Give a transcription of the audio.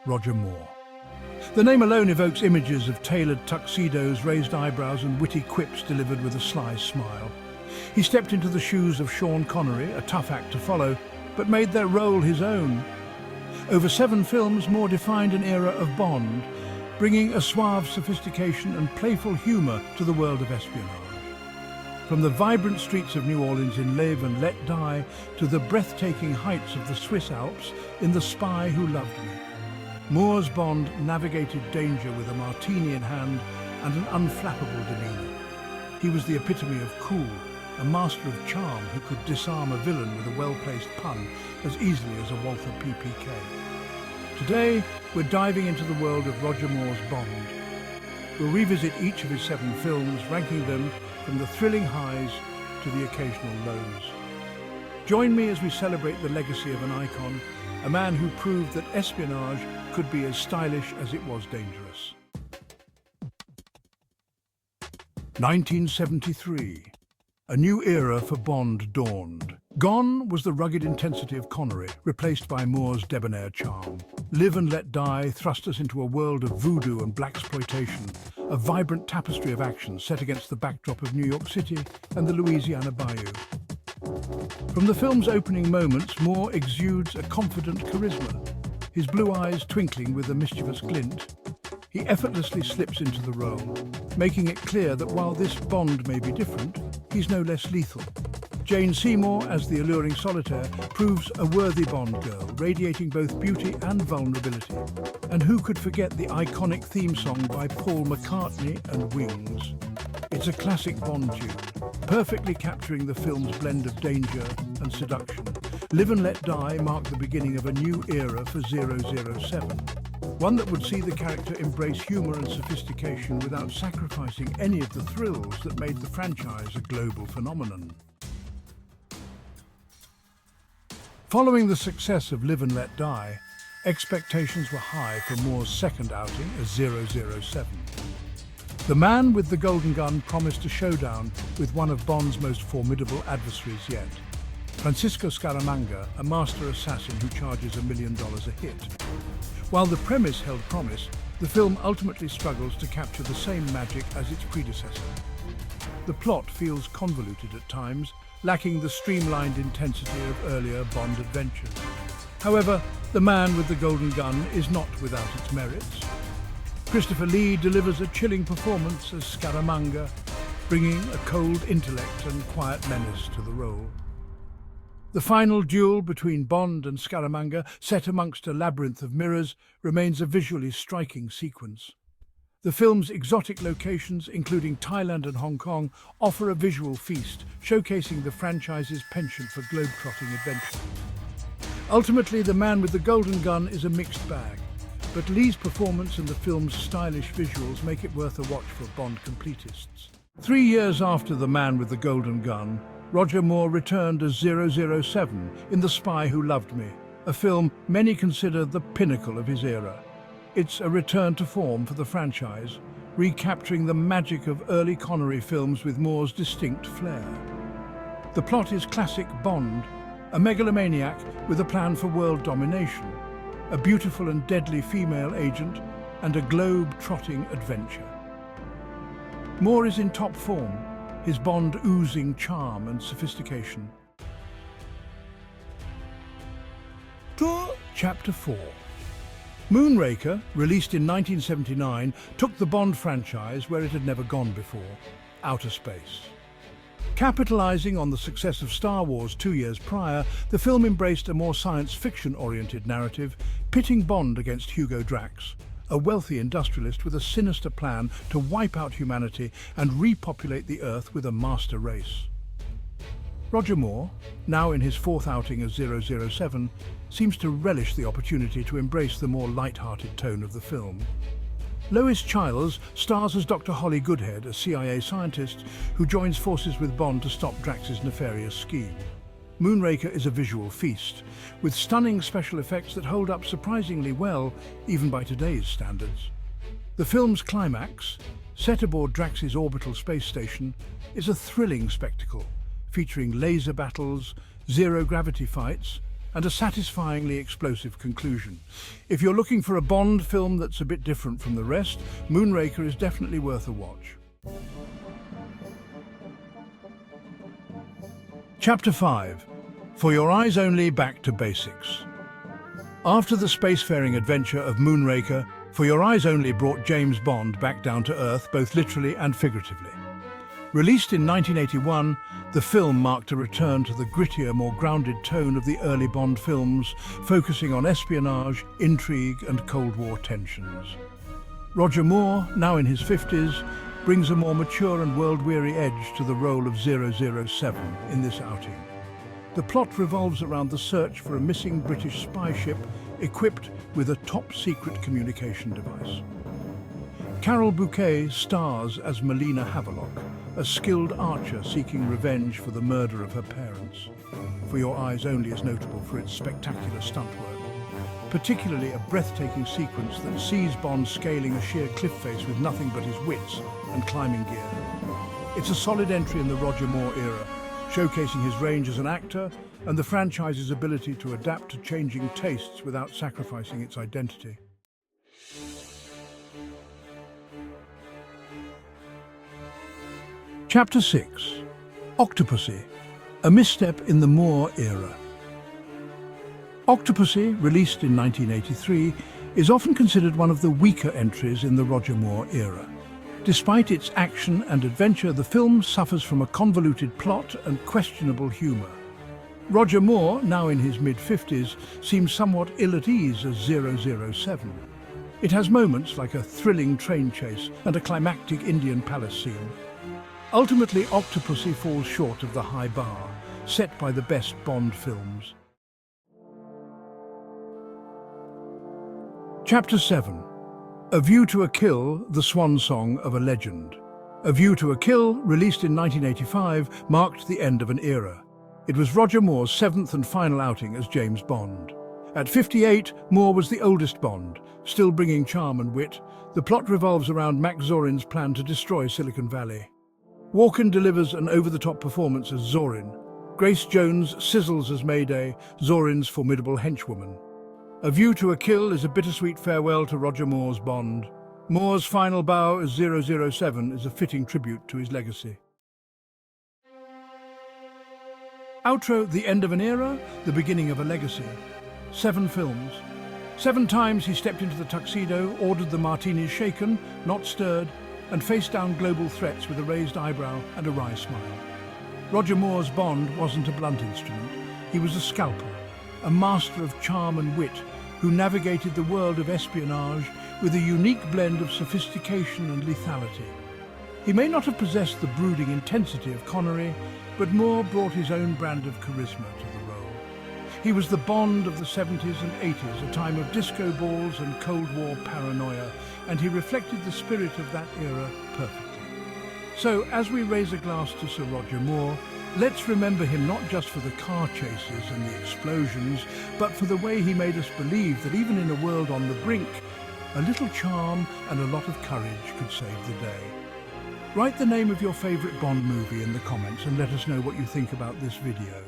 Roger Moore. The name alone evokes images of tailored tuxedos, raised eyebrows and witty quips delivered with a sly smile. He stepped into the shoes of Sean Connery, a tough act to follow, but made that role his own. Over 7 films, Moore defined an era of Bond, bringing a suave sophistication and playful humour to the world of espionage. From the vibrant streets of New Orleans in Live and Let Die to the breathtaking heights of the Swiss Alps in The Spy Who Loved Me, Moore's Bond navigated danger with a martini in hand and an unflappable demeanour. He was the epitome of cool, a master of charm who could disarm a villain with a well-placed pun as easily as a Walther PPK. Today, we're diving into the world of Roger Moore's Bond. We'll revisit each of his 7 films, ranking them from the thrilling highs to the occasional lows. Join me as we celebrate the legacy of an icon, a man who proved that espionage could be as stylish as it was dangerous. 1973. A new era for Bond dawned. Gone was the rugged intensity of Connery, replaced by Moore's debonair charm. Live and Let Die thrust us into a world of voodoo and blaxploitation, a vibrant tapestry of action set against the backdrop of New York City and the Louisiana Bayou. From the film's opening moments, Moore exudes a confident charisma. His blue eyes twinkling with a mischievous glint, he effortlessly slips into the role, making it clear that while this Bond may be different, he's no less lethal. Jane Seymour, as the alluring solitaire, proves a worthy Bond girl, radiating both beauty and vulnerability. And who could forget the iconic theme song by Paul McCartney and Wings? It's a classic Bond tune, perfectly capturing the film's blend of danger and seduction. Live and Let Die marked the beginning of a new era for 007, one that would see the character embrace humour and sophistication without sacrificing any of the thrills that made the franchise a global phenomenon. Following the success of Live and Let Die, expectations were high for Moore's second outing as 007. The man with the golden gun promised a showdown with one of Bond's most formidable adversaries yet, Francisco Scaramanga, a master assassin who charges $1 million a hit. While the premise held promise, the film ultimately struggles to capture the same magic as its predecessor. The plot feels convoluted at times, lacking the streamlined intensity of earlier Bond adventures. However, the man with the golden gun is not without its merits. Christopher Lee delivers a chilling performance as Scaramanga, bringing a cold intellect and quiet menace to the role. The final duel between Bond and Scaramanga, set amongst a labyrinth of mirrors, remains a visually striking sequence. The film's exotic locations, including Thailand and Hong Kong, offer a visual feast, showcasing the franchise's penchant for globe-trotting adventure. Ultimately, The Man with the Golden Gun is a mixed bag, but Lee's performance and the film's stylish visuals make it worth a watch for Bond completists. 3 years after The Man with the Golden Gun, Roger Moore returned as 007 in The Spy Who Loved Me, a film many consider the pinnacle of his era. It's a return to form for the franchise, recapturing the magic of early Connery films with Moore's distinct flair. The plot is classic Bond, a megalomaniac with a plan for world domination, a beautiful and deadly female agent, and a globe-trotting adventure. Moore is in top form, his Bond oozing charm and sophistication. Chapter 4. Moonraker, released in 1979, took the Bond franchise where it had never gone before, outer space. Capitalizing on the success of Star Wars 2 years prior, the film embraced a more science fiction-oriented narrative, pitting Bond against Hugo Drax, a wealthy industrialist with a sinister plan to wipe out humanity and repopulate the Earth with a master race. Roger Moore, now in his 4th outing as 007, seems to relish the opportunity to embrace the more light-hearted tone of the film. Lois Chiles stars as Dr. Holly Goodhead, a CIA scientist who joins forces with Bond to stop Drax's nefarious scheme. Moonraker is a visual feast, with stunning special effects that hold up surprisingly well, even by today's standards. The film's climax, set aboard Drax's orbital space station, is a thrilling spectacle, featuring laser battles, zero-gravity fights, and a satisfyingly explosive conclusion. If you're looking for a Bond film that's a bit different from the rest, Moonraker is definitely worth a watch. Chapter 5. For Your Eyes Only, Back to Basics. After the spacefaring adventure of Moonraker, For Your Eyes Only brought James Bond back down to Earth, both literally and figuratively. Released in 1981, the film marked a return to the grittier, more grounded tone of the early Bond films, focusing on espionage, intrigue and Cold War tensions. Roger Moore, now in his 50s, brings a more mature and world-weary edge to the role of 007 in this outing. The plot revolves around the search for a missing British spy ship equipped with a top-secret communication device. Carol Bouquet stars as Melina Havelock, a skilled archer seeking revenge for the murder of her parents. For Your Eyes Only is notable for its spectacular stunt work, particularly a breathtaking sequence that sees Bond scaling a sheer cliff face with nothing but his wits and climbing gear. It's a solid entry in the Roger Moore era, showcasing his range as an actor and the franchise's ability to adapt to changing tastes without sacrificing its identity. Chapter 6. Octopussy, a misstep in the Moore era. Octopussy, released in 1983, is often considered one of the weaker entries in the Roger Moore era. Despite its action and adventure, the film suffers from a convoluted plot and questionable humour. Roger Moore, now in his mid-50s, seems somewhat ill at ease as 007. It has moments like a thrilling train chase and a climactic Indian palace scene. Ultimately, Octopussy falls short of the high bar set by the best Bond films. Chapter 7. A View to a Kill, the swan song of a legend. A View to a Kill, released in 1985, marked the end of an era. It was Roger Moore's seventh and final outing as James Bond. At 58, Moore was the oldest Bond, still bringing charm and wit. The plot revolves around Max Zorin's plan to destroy Silicon Valley. Walken delivers an over-the-top performance as Zorin. Grace Jones sizzles as Mayday, Zorin's formidable henchwoman. A View to a Kill is a bittersweet farewell to Roger Moore's Bond. Moore's final bow as 007 is a fitting tribute to his legacy. Outro, the end of an era, the beginning of a legacy. 7 films. 7 times he stepped into the tuxedo, ordered the martinis shaken, not stirred, and faced down global threats with a raised eyebrow and a wry smile. Roger Moore's Bond wasn't a blunt instrument. He was a scalpel, a master of charm and wit, who navigated the world of espionage with a unique blend of sophistication and lethality. He may not have possessed the brooding intensity of Connery, but Moore brought his own brand of charisma to the role. He was the Bond of the 70s and 80s, a time of disco balls and Cold War paranoia, and he reflected the spirit of that era perfectly. So, as we raise a glass to Sir Roger Moore, let's remember him not just for the car chases and the explosions, but for the way he made us believe that even in a world on the brink, a little charm and a lot of courage could save the day. Write the name of your favourite Bond movie in the comments and let us know what you think about this video.